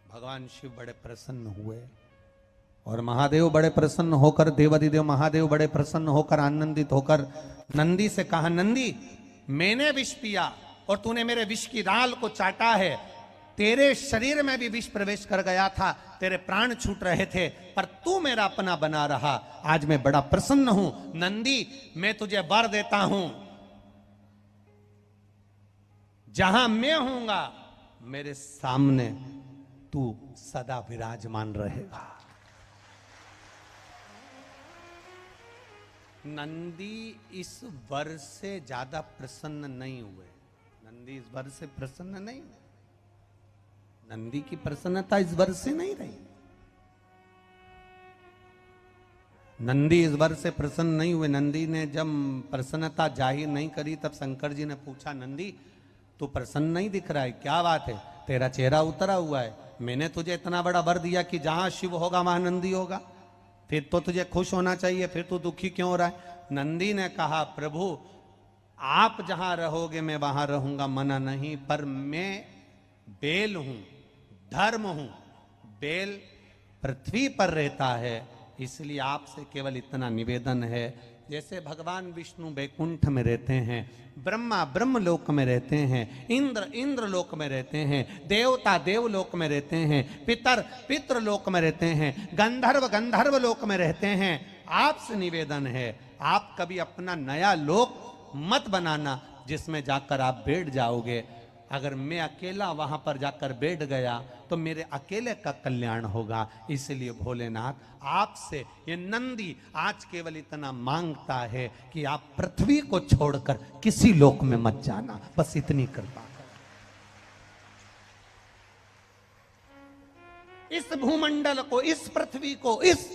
भगवान शिव बड़े प्रसन्न हुए और महादेव बड़े प्रसन्न होकर, देवाधिदेव महादेव बड़े प्रसन्न होकर, आनंदित होकर नंदी से कहा, नंदी मैंने विष पिया और तूने मेरे विष की राल को चाटा है, तेरे शरीर में भी विष प्रवेश कर गया था, तेरे प्राण छूट रहे थे, पर तू मेरा अपना बना रहा। आज मैं बड़ा प्रसन्न हूं। नंदी मैं तुझे वर देता हूं, जहां मैं हूंगा मेरे सामने तू सदा विराजमान रहेगा। नंदी इस वर से ज्यादा प्रसन्न नहीं हुए। नंदी इस वर से प्रसन्न नहीं हुए। नंदी की प्रसन्नता इस वर से नहीं रही। नंदी इस वर से प्रसन्न नहीं हुए। नंदी ने जब प्रसन्नता जाहिर नहीं करी तब शंकर जी ने पूछा, नंदी तू प्रसन्न नहीं दिख रहा है, क्या बात है, तेरा चेहरा उतरा हुआ है। मैंने तुझे इतना बड़ा वर दिया कि जहां शिव होगा वहां नंदी होगा, फिर तो तुझे खुश होना चाहिए, फिर तू दुखी क्यों हो रहा है। नंदी ने कहा, प्रभु आप जहां रहोगे मैं वहां रहूंगा, मना नहीं, पर मैं बेल हूं, धर्म हूं। बेल पृथ्वी पर रहता है, इसलिए आपसे केवल इतना निवेदन है, जैसे भगवान विष्णु वैकुंठ में रहते हैं, ब्रह्मा ब्रह्मलोक में रहते हैं, इंद्र इंद्रलोक में रहते हैं, देवता देवलोक में रहते हैं, पितर पितृलोक में रहते हैं, गंधर्व गंधर्व लोक में रहते हैं। आपसे निवेदन है, आप कभी अपना नया लोक मत बनाना जिसमें जाकर आप बैठ जाओगे। अगर मैं अकेला वहां पर जाकर बैठ गया तो मेरे अकेले का कल्याण होगा। इसलिए भोलेनाथ आपसे ये नंदी आज केवल इतना मांगता है कि आप पृथ्वी को छोड़कर किसी लोक में मत जाना, बस इतनी कृपा करें। इस भूमंडल को, इस पृथ्वी को, इस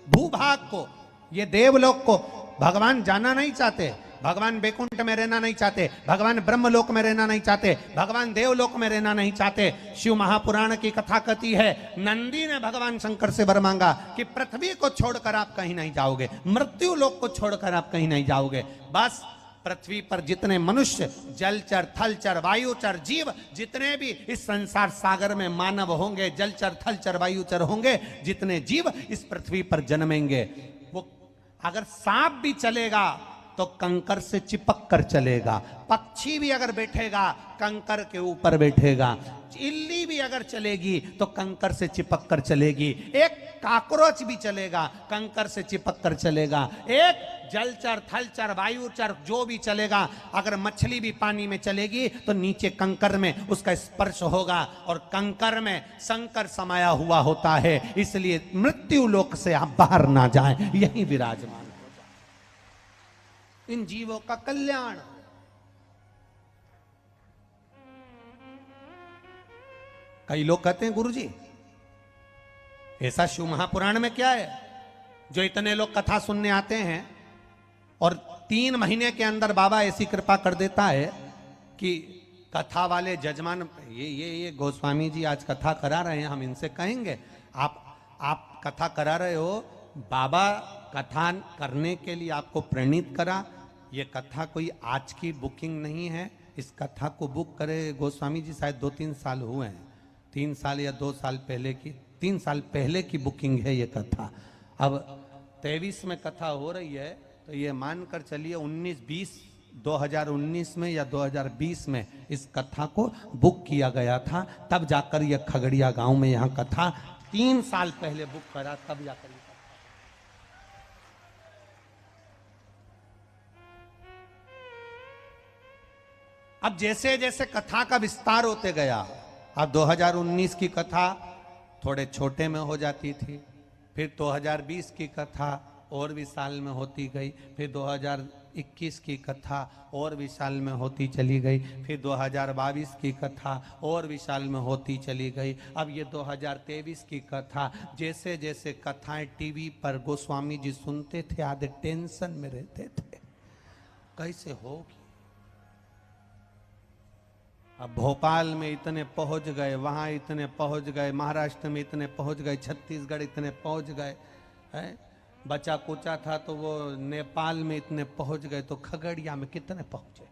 भूभाग को, ये देवलोक को भगवान जाना नहीं चाहते, भगवान वैकुंठ में रहना नहीं चाहते, भगवान ब्रह्मलोक में रहना नहीं चाहते, भगवान देवलोक में रहना नहीं चाहते। शिव महापुराण की कथा कहती है, नंदी ने भगवान शंकर से वर मांगा कि पृथ्वी को छोड़कर आप कहीं नहीं जाओगे, मृत्यु लोक को छोड़कर आप कहीं नहीं जाओगे, बस पृथ्वी पर जितने मनुष्य, जलचर थलचर वायुचर जीव, जितने भी इस संसार सागर में मानव होंगे, जलचर थलचर वायुचर होंगे, जितने जीव इस पृथ्वी पर जन्मेंगे, वो अगर सांप भी चलेगा तो कंकर से चिपक कर चलेगा, पक्षी भी अगर बैठेगा कंकर के ऊपर बैठेगा, इल्ली भी अगर चलेगी तो कंकर से चिपक कर चलेगी, एक काकरोच भी चलेगा कंकर से चिपक कर चलेगा, एक जलचर थलचर वायुचर जो भी चलेगा, अगर मछली भी पानी में चलेगी तो नीचे कंकर में उसका स्पर्श होगा, और कंकर में शंकर समाया हुआ होता है। इसलिए मृत्यु लोक से आप बाहर ना जाएं, यही विराजमान इन जीवों का कल्याण। कई लोग कहते हैं, गुरुजी ऐसा शिव महापुराण में क्या है जो इतने लोग कथा सुनने आते हैं और 3 महीने के अंदर बाबा ऐसी कृपा कर देता है कि कथा वाले जजमान, ये गोस्वामी जी आज कथा करा रहे हैं, हम इनसे कहेंगे आप कथा करा रहे हो, बाबा कथा करने के लिए आपको प्रेरित करा, ये कथा कोई आज की बुकिंग नहीं है, इस कथा को बुक करे गोस्वामी जी शायद 2-3 साल हुए हैं, 3 साल या 2 साल पहले की, 3 साल पहले की बुकिंग है ये कथा। अब 23 में कथा हो रही है तो ये मानकर चलिए 2019 में या 2020 में इस कथा को बुक किया गया था, तब जाकर ये खगड़िया गांव में यहाँ कथा 3 साल पहले बुक करा, तब जाकर। अब जैसे जैसे कथा का विस्तार होते गया, अब 2019 की कथा थोड़े छोटे में हो जाती थी, फिर 2020 की कथा और विशाल में होती गई, फिर 2021 की कथा और विशाल में होती चली गई, फिर 2022 की कथा और विशाल में होती चली गई। अब ये 2023 की कथा, जैसे जैसे कथाएं टीवी पर गोस्वामी जी सुनते थे, आधे टेंशन में रहते थे, कैसे होगी। अब भोपाल में इतने पहुंच गए, वहां इतने पहुंच गए, महाराष्ट्र में इतने पहुंच गए, छत्तीसगढ़ इतने पहुंच गए, हैं बचा कुचा था तो वो नेपाल में इतने पहुंच गए, तो खगड़िया में कितने पहुंचे।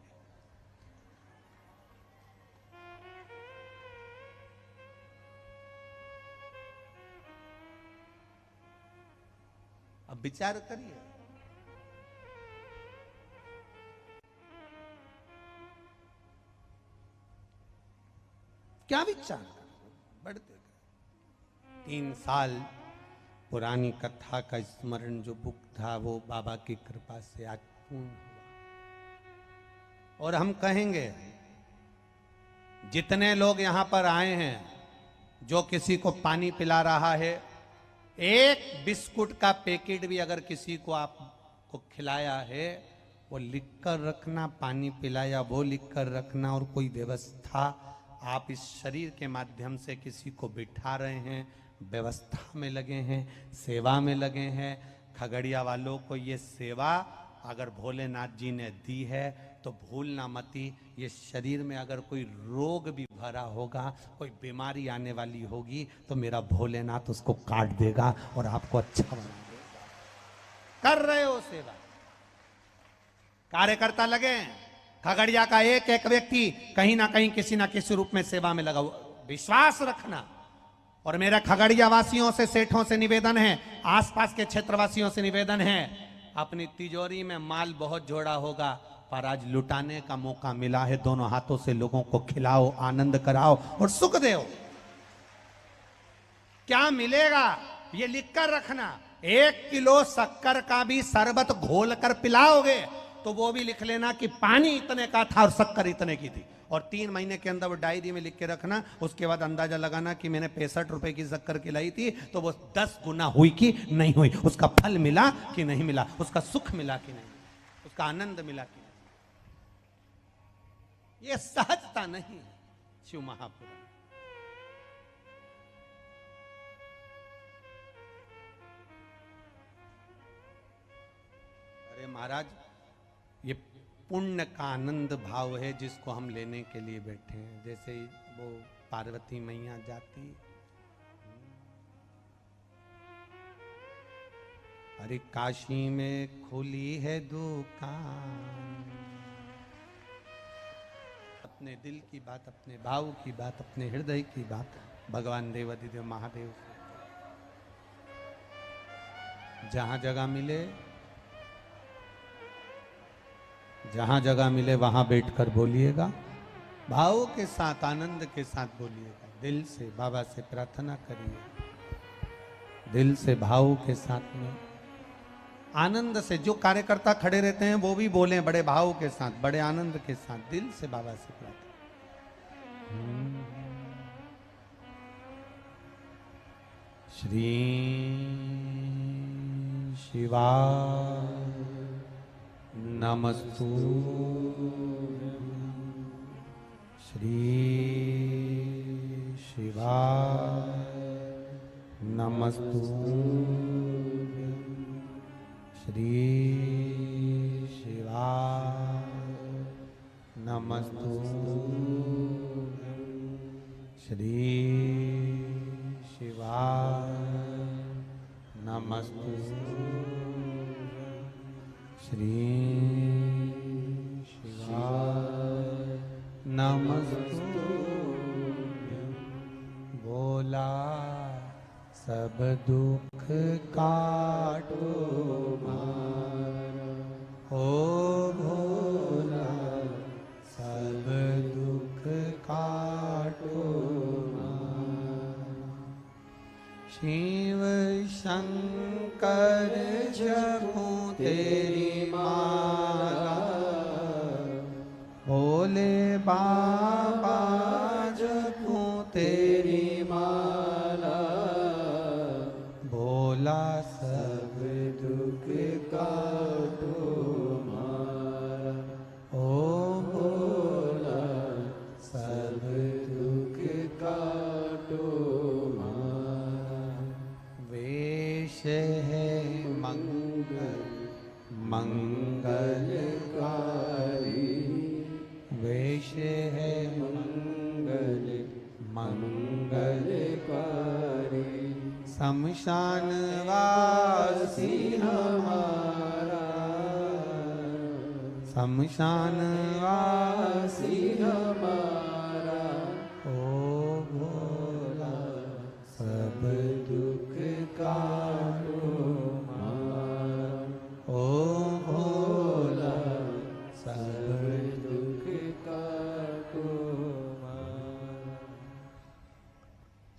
अब विचार करिए, क्या विचार बढ़ते गए। 3 साल पुरानी कथा का स्मरण जो बुक था वो बाबा की कृपा से आज पूर्ण हुआ। और हम कहेंगे जितने लोग यहां पर आए हैं, जो किसी को पानी पिला रहा है, एक बिस्कुट का पैकेट भी अगर किसी को आपको खिलाया है, वो लिखकर रखना, पानी पिलाया वो लिखकर रखना। और कोई व्यवस्था आप इस शरीर के माध्यम से किसी को बिठा रहे हैं, व्यवस्था में लगे हैं, सेवा में लगे हैं। खगड़िया वालों को ये सेवा अगर भोलेनाथ जी ने दी है तो भूलना मती। ये शरीर में अगर कोई रोग भी भरा होगा, कोई बीमारी आने वाली होगी, तो मेरा भोलेनाथ उसको काट देगा और आपको अच्छा बना देगा। कर रहे हो सेवा, कार्यकर्ता लगे। खगड़िया का एक एक व्यक्ति कहीं ना कहीं किसी ना किसी रूप में सेवा में लगा हुआ। विश्वास रखना। और मेरा खगड़िया वासियों से, सेठों से निवेदन है, आसपास के क्षेत्रवासियों से निवेदन है, अपनी तिजोरी में माल बहुत जोड़ा होगा, पर आज लुटाने का मौका मिला है। दोनों हाथों से लोगों को खिलाओ, आनंद कराओ और सुख दो। क्या मिलेगा ये लिखकर रखना। 1 किलो शक्कर का भी शरबत घोल कर पिलाओगे तो वो भी लिख लेना कि पानी इतने का था और शक्कर इतने की थी। और 3 महीने के अंदर वो डायरी में लिख के रखना। उसके बाद अंदाजा लगाना कि मैंने 65 रुपए की शक्कर खिलाई थी, तो वो 10 गुना हुई कि नहीं हुई, उसका फल मिला कि नहीं मिला, उसका सुख मिला कि नहीं, उसका आनंद मिला कि नहीं। ये सहजता नहीं है शिव महापुराण। अरे महाराज, ये पुण्य का आनंद भाव है जिसको हम लेने के लिए बैठे हैं। जैसे वो पार्वती मैया जाती, अरे काशी में खुली है दुकान, अपने दिल की बात, अपने भाव की बात, अपने हृदय की बात भगवान देवाधिदेव महादेव जहां जगह मिले, जहां जगह मिले वहां बैठकर बोलिएगा, भाव के साथ, आनंद के साथ बोलिएगा। दिल से बाबा से प्रार्थना करिए, दिल से भाव के साथ में, आनंद से। जो कार्यकर्ता खड़े रहते हैं वो भी बोलें बड़े भाव के साथ, बड़े आनंद के साथ, दिल से बाबा से प्रार्थना। श्री शिवा नमस्तु, श्री शिवा नमस्तु, श्री शिवा नमस्तु, श्री शिवा नमस्तु, श्री शिवा नमस्तु। बोला सब दुख काटो मारा, ओ भोला सब दुख काटो मारा। शिव शंकर जपूं तेरी माला, भोले बाबा जपूं तेरी माला, भोला सब दुख काटो मारा, ओ भोला सब दुख काटो मारा। वेश है मंगल मंगलकारी, वेश है मंगल मंगलकारी, शमशान वासी हमारा, शमशान वासी हमारा, ओ भोला सब दुख काटो मारा।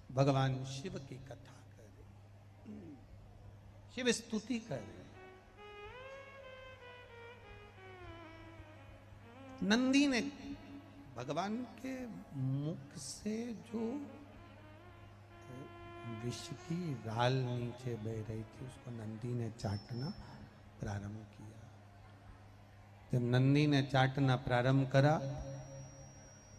भगवान शिव की कथा कर रहे, शिव स्तुति कर रहे। नंदी ने भगवान के मुख से जो विष की राल नीचे बह रही थी उसको नंदी ने चाटना प्रारंभ किया। जब नंदी ने चाटना प्रारंभ करा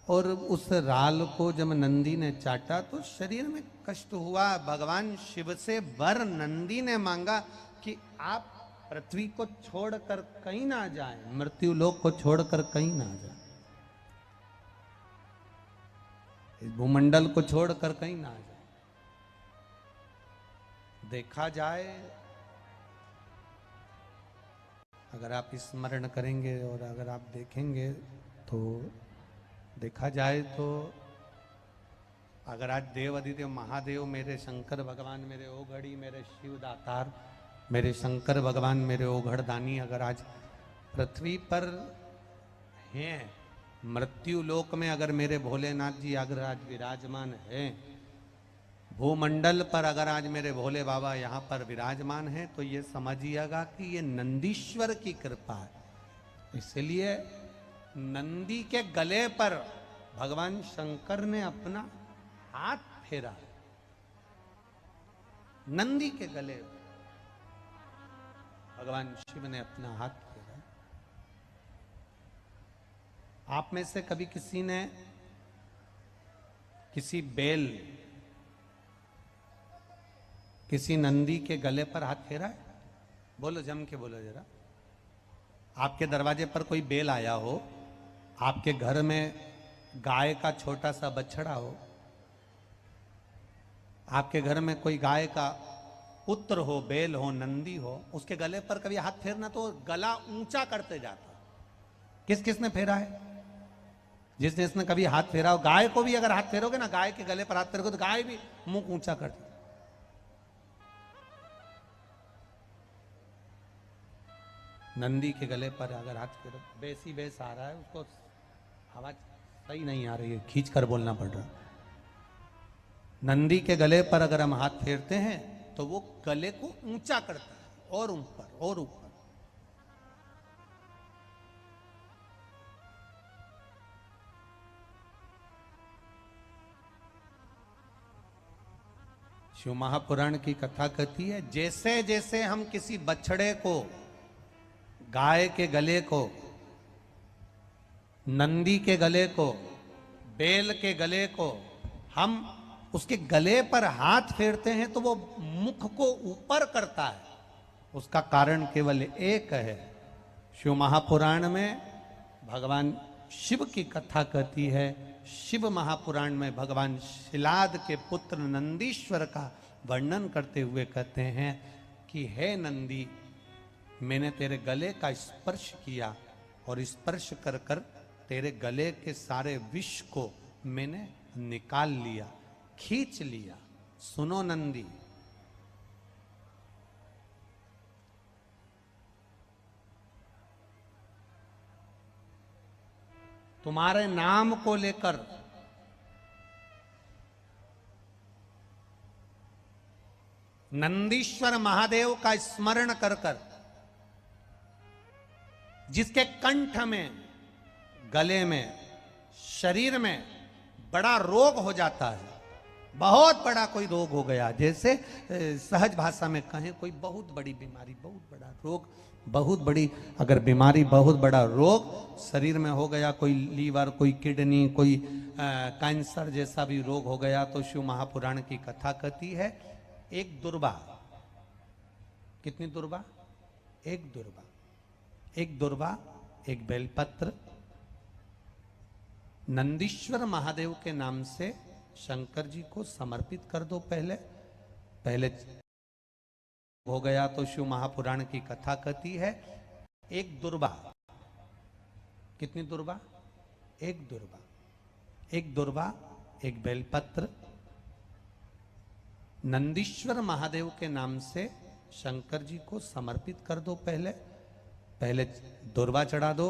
और उस राल को जब नंदी ने चाटा तो शरीर में कष्ट हुआ। भगवान शिव से वर नंदी ने मांगा कि आप पृथ्वी को छोड़कर कहीं ना जाए, मृत्यु लोक को छोड़कर कहीं ना जाए, इस भूमंडल को छोड़कर कहीं ना जाए। देखा जाए, अगर आप स्मरण करेंगे और अगर आप देखेंगे तो देखा जाए तो अगर आज देव अधिदेव महादेव मेरे शंकर भगवान, मेरे ओघड़ी, मेरे शिव दातार, मेरे शंकर भगवान, मेरे ओघड़दानी अगर आज पृथ्वी पर हैं, मृत्यु लोक में अगर मेरे भोलेनाथ जी अगर आज विराजमान हैं, भूमंडल पर अगर आज मेरे भोले बाबा यहाँ पर विराजमान हैं, तो ये समझिएगा कि ये नंदीश्वर की कृपा है। इसलिए नंदी के गले पर भगवान शंकर ने अपना हाथ फेरा। नंदी के गले पर भगवान शिव ने अपना हाथ फेरा। आप में से कभी किसी ने किसी बेल, किसी नंदी के गले पर हाथ फेरा है? बोलो, जम के बोलो जरा। आपके दरवाजे पर कोई बेल आया हो, आपके घर में गाय का छोटा सा बछड़ा हो, आपके घर में कोई गाय का पुत्र हो, बेल हो, नंदी हो, उसके गले पर कभी हाथ फेरना तो गला ऊंचा करते जाता। किस किसने फेरा है? जिस जिसने कभी हाथ फेरा हो। गाय को भी अगर हाथ फेरोगे ना, गाय के गले पर हाथ फेरोगे तो गाय भी मुंह ऊंचा करती। नंदी के गले पर अगर हाथ फेरो, बेसी बेस आ रहा है, उसको आवाज सही नहीं आ रही है, खींच कर बोलना पड़ रहा। नंदी के गले पर अगर हम हाथ फेरते हैं तो वो गले को ऊंचा करता है और ऊपर और ऊपर। शिव महापुराण की कथा कहती है, जैसे जैसे हम किसी बछड़े को, गाय के गले को, नंदी के गले को, बेल के गले को हम उसके गले पर हाथ फेरते हैं तो वो मुख को ऊपर करता है। उसका कारण केवल एक है। शिव महापुराण में भगवान शिव की कथा कहती है। शिव महापुराण में भगवान शिलाद के पुत्र नंदीश्वर का वर्णन करते हुए कहते हैं कि हे नंदी, मैंने तेरे गले का स्पर्श किया और स्पर्श कर कर तेरे गले के सारे विष को मैंने निकाल लिया, खींच लिया। सुनो नंदी, तुम्हारे नाम को लेकर नंदीश्वर महादेव का स्मरण कर कर जिसके कंठ में, गले में, शरीर में बड़ा रोग हो जाता है, बहुत बड़ा कोई रोग हो गया, जैसे सहज भाषा में कहें कोई बहुत बड़ी बीमारी, बहुत बड़ा रोग, बहुत बड़ी अगर बीमारी, बहुत बड़ा रोग शरीर में हो गया, कोई लीवर, कोई किडनी, कोई कैंसर जैसा भी रोग हो गया, तो शिव महापुराण की कथा कहती है एक दुर्वा, कितनी दुर्वा? एक दुर्वा, एक दुर्वा, एक बेलपत्र नंदीश्वर महादेव के नाम से शंकर जी को समर्पित कर दो। पहले हो गया तो शिव महापुराण की कथा कहती है एक दुर्वा, कितनी दुर्वा? एक दुर्वा, एक दुर्वा, एक बेलपत्र नंदीश्वर महादेव के नाम से शंकर जी को समर्पित कर दो। पहले दुर्वा चढ़ा दो।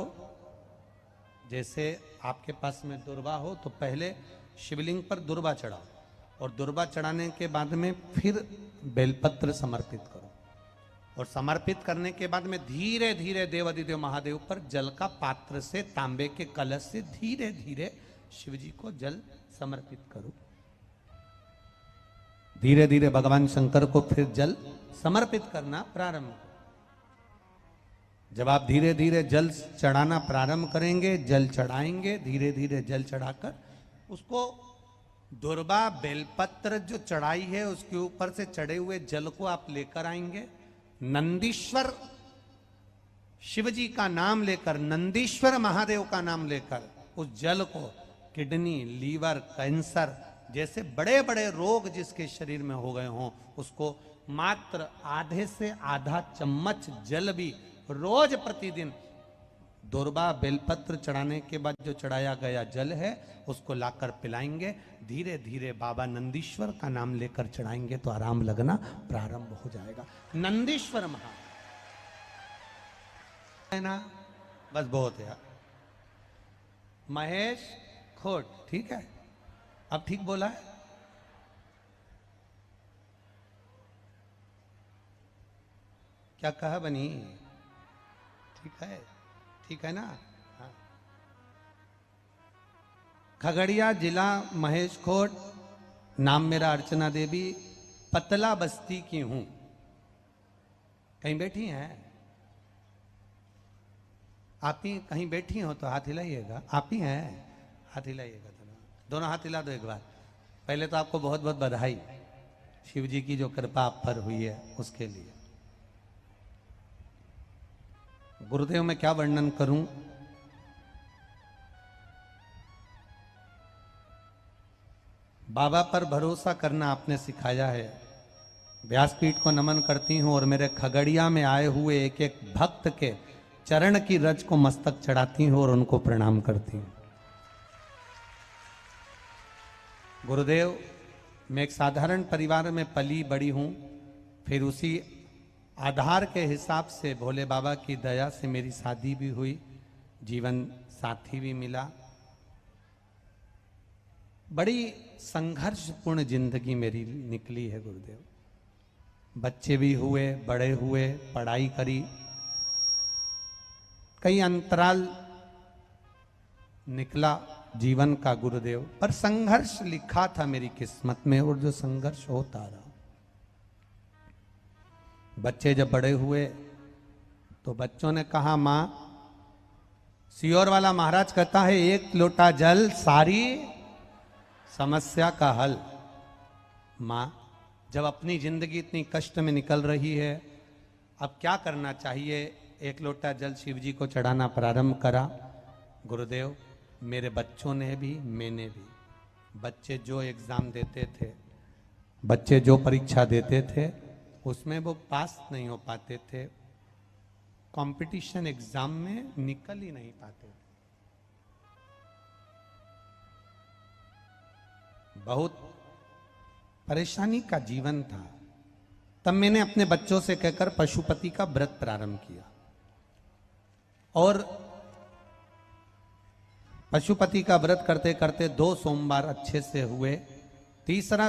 जैसे आपके पास में दुर्वा हो तो पहले शिवलिंग पर दुर्वा चढ़ाओ और दुर्वा चढ़ाने के बाद में फिर बेलपत्र समर्पित करो, और समर्पित करने के बाद में धीरे धीरे देवाधिदेव महादेव पर जल का पात्र से, तांबे के कलश से धीरे धीरे शिव जी को जल समर्पित करो। धीरे धीरे भगवान शंकर को फिर जल समर्पित करना प्रारंभ करो। जब आप धीरे धीरे जल चढ़ाना प्रारंभ करेंगे, जल चढ़ाएंगे, धीरे धीरे जल चढ़ाकर उसको दुर्वा बेलपत्र जो चढ़ाई है उसके ऊपर से चढ़े हुए जल को आप लेकर आएंगे। नंदीश्वर शिव जी का नाम लेकर, नंदीश्वर महादेव का नाम लेकर उस जल को किडनी, लीवर, कैंसर जैसे बड़े बड़े रोग जिसके शरीर में हो गए हों, उसको मात्र आधे से आधा चम्मच जल भी रोज प्रतिदिन दुर्वा बेलपत्र चढ़ाने के बाद जो चढ़ाया गया जल है उसको लाकर पिलाएंगे। धीरे धीरे बाबा नंदीश्वर का नाम लेकर चढ़ाएंगे तो आराम लगना प्रारंभ हो जाएगा। नंदीश्वर महा है ना, बस बहुत है। महेश खोट, ठीक है, अब ठीक बोला है। क्या कहा बनी? ठीक है, ठीक है ना। हाँ। खगड़िया जिला महेश खोट, नाम मेरा अर्चना देवी, पतला बस्ती की हूं। कहीं बैठी हैं आप? ही कहीं बैठी हो तो हाथ हिलाइएगा। आप ही हैं? हाथ हिलाइएगा, दोनों हाथ हिला दो एक बार। पहले तो आपको बहुत बहुत बधाई, शिव जी की जो कृपा आप पर हुई है उसके लिए। गुरुदेव मैं क्या वर्णन करूं, बाबा पर भरोसा करना आपने सिखाया है। व्यासपीठ को नमन करती हूं और मेरे खगड़िया में आए हुए एक एक भक्त के चरण की रज को मस्तक चढ़ाती हूं और उनको प्रणाम करती हूं। गुरुदेव मैं एक साधारण परिवार में पली बड़ी हूं, फिर उसी आधार के हिसाब से भोले बाबा की दया से मेरी शादी भी हुई, जीवन साथी भी मिला। बड़ी संघर्षपूर्ण जिंदगी मेरी निकली है गुरुदेव। बच्चे भी हुए, बड़े हुए, पढ़ाई करी, कई अंतराल निकला जीवन का गुरुदेव, पर संघर्ष लिखा था मेरी किस्मत में और जो संघर्ष होता रहा। बच्चे जब बड़े हुए तो बच्चों ने कहा मां, सियोर वाला महाराज कहता है एक लोटा जल सारी समस्या का हल। मां जब अपनी जिंदगी इतनी कष्ट में निकल रही है, अब क्या करना चाहिए? एक लोटा जल शिव जी को चढ़ाना प्रारंभ करा। गुरुदेव मेरे बच्चों ने भी, मैंने भी, बच्चे जो एग्जाम देते थे, बच्चे जो परीक्षा देते थे उसमें वो पास नहीं हो पाते थे, कंपटीशन एग्जाम में निकल ही नहीं पाते थे। बहुत परेशानी का जीवन था। तब मैंने अपने बच्चों से कहकर पशुपति का व्रत प्रारंभ किया और पशुपति का व्रत करते करते 2 सोमवार अच्छे से हुए। तीसरा